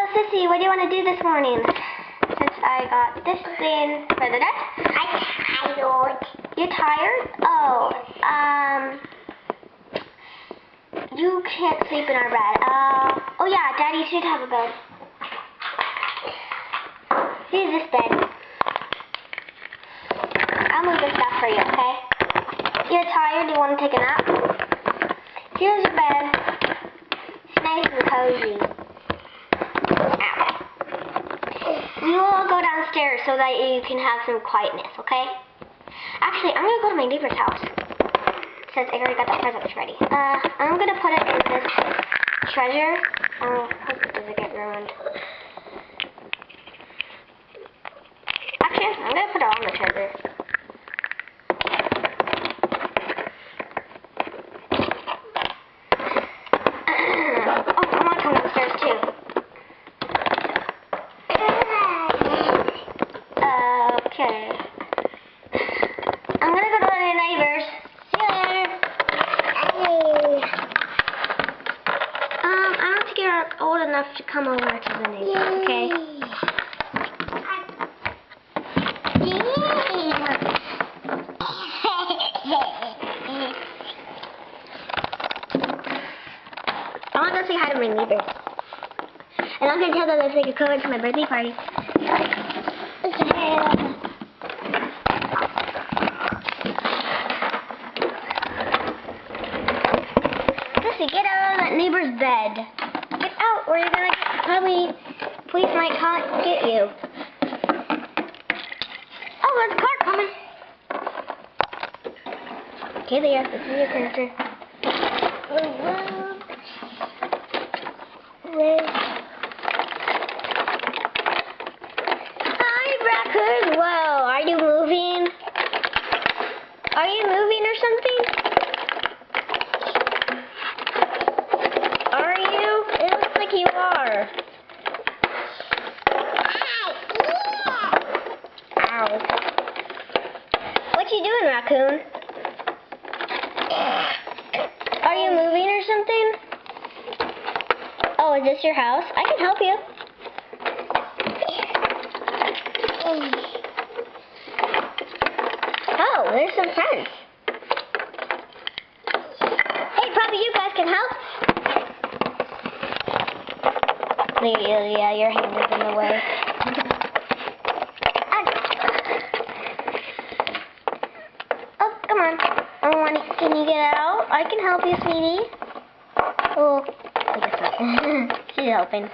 Sissy, what do you want to do this morning? Since I got this thing for the desk. I'm tired. You're tired? Oh, you can't sleep in our bed. Oh yeah, Daddy should have a bed. Here's this bed. I'll move this stuff for you, okay? You're tired? You want to take a nap? Here's your bed. It's nice and cozy. We will go downstairs so that you can have some quietness, okay? Actually, I'm gonna go to my neighbor's house since I already got the presents ready. I'm gonna put it in this treasure. Hope it doesn't get ruined. Actually, I'm gonna put it on the treasure. Oh, I want to come downstairs too. Okay. I'm gonna go to the neighbors. See you later. I don't think you're old enough to come over to the neighbors, okay? I want to go say hi to my neighbors. And I'm gonna tell them that they could come to my birthday party. Get out of that neighbor's bed. Get out or you're gonna probably police might get you. Oh, there's a car coming. Okay there, this is your character. Hi, raccoon. Whoa, are you moving? Are you moving or something? You are. Ow. What you doing, raccoon? Are you moving or something? Oh, is this your house? I can help you. Oh, there's some friends. Hey, probably you guys can help. Yeah, your hand is in the way. Oh, come on. Can you get out? I can help you, sweetie. Oh, I guess not. She's helping.